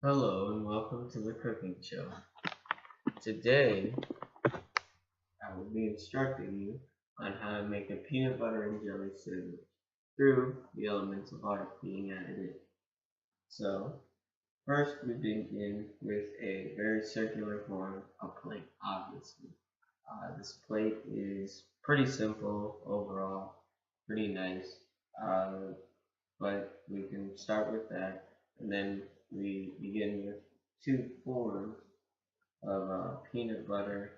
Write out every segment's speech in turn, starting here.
Hello and welcome to the cooking show. Today, I will be instructing you on how to make a peanut butter and jelly sandwich through the elements of art being added in. So, first we begin with a very circular form, a plate, obviously. This plate is pretty simple overall, pretty nice, uh, but we can start with that, and then we begin with two forms of not peanut butter,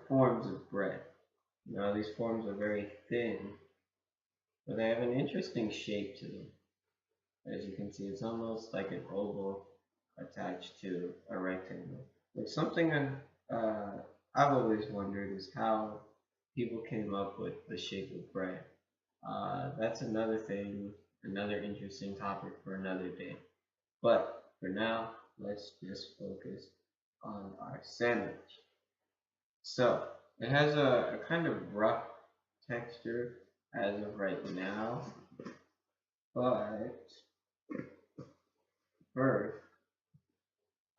forms of bread. Now these forms are very thin, but they have an interesting shape to them. As you can see, it's almost like an oval attached to a rectangle. It's something I've always wondered is how people came up with the shape of bread. That's another thing, another interesting topic for another day. But for now, let's just focus on our sandwich. So it has a kind of rough texture as of right now, but first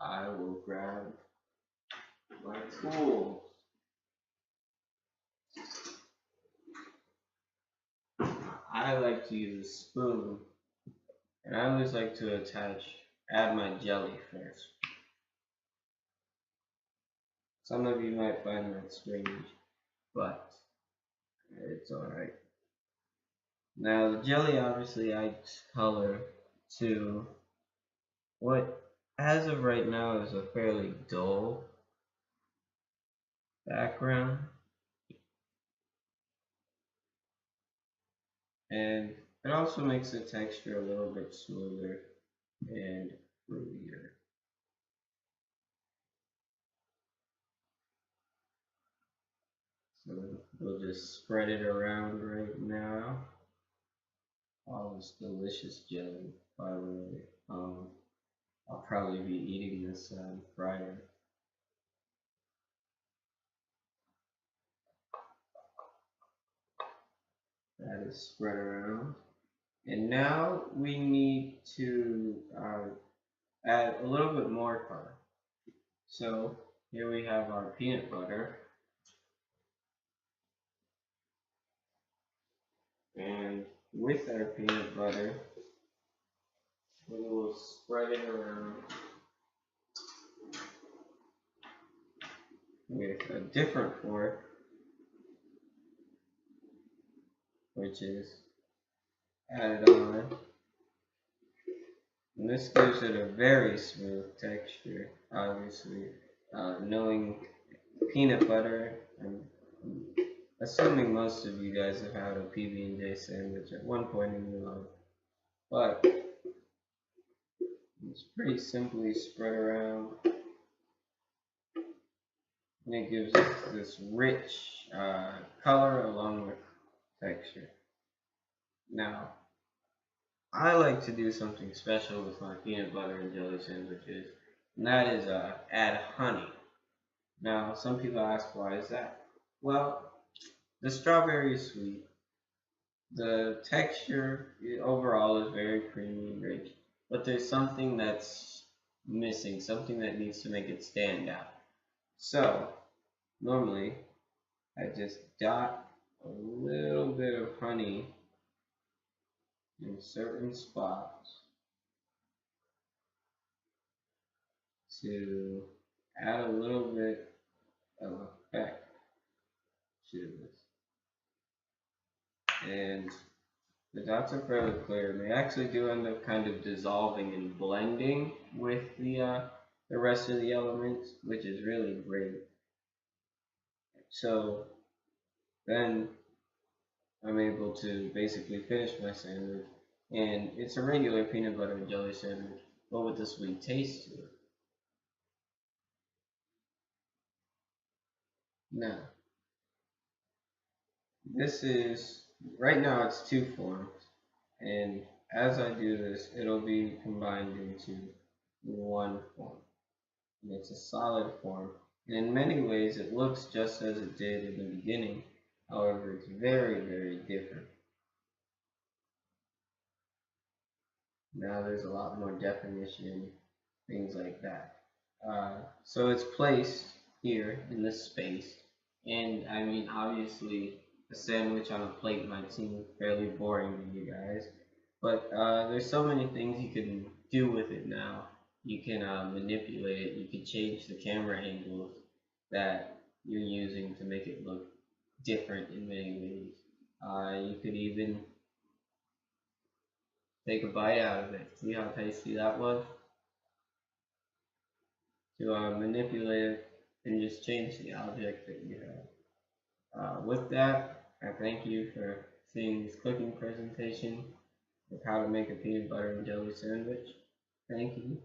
I will grab my tools. I like to use a spoon, and I always like to add my jelly first. Some of you might find that strange, but it's alright. Now the jelly obviously adds color to what as of right now is a fairly dull background, and it also makes the texture a little bit smoother and fruitier. So we'll just spread it around right now. All this delicious jelly, by the way. I'll probably be eating this on Friday. That is spread around. And now we need to add a little bit more color. So here we have our peanut butter. And with our peanut butter, we will spread it around with a different fork, which is added on. And this gives it a very smooth texture, obviously. Knowing peanut butter, I'm assuming most of you guys have had a PB&J sandwich at one point in your life. But it's pretty simply spread around, and it gives us this rich color along with texture. Now, I like to do something special with my peanut butter and jelly sandwiches, and that is add honey. Now, some people ask, why is that? Well, the strawberry is sweet. The texture overall is very creamy and rich, but there's something that's missing, something that needs to make it stand out. So, normally, I just dot a little bit of honey in certain spots to add a little bit of effect to this. And the dots are fairly clear, and they actually do end up kind of dissolving and blending with the rest of the elements, which is really great. So then I'm able to basically finish my sandwich, and it's a regular peanut butter and jelly sandwich, but with a sweet taste to it. Now, this is, right now it's two forms, and as I do this, it'll be combined into one form. And it's a solid form. And in many ways, it looks just as it did in the beginning. However, it's very, very different. Now there's a lot more definition, things like that. So it's placed here in this space, and I mean, obviously, a sandwich on a plate might seem fairly boring to you guys, but there's so many things you can do with it now. You can manipulate it. You can change the camera angles that you're using to make it look different in many ways. You could even take a bite out of it. See how tasty that was? To manipulate it and just change the object that you have. With that, I thank you for seeing this cooking presentation of how to make a peanut butter and jelly sandwich. Thank you.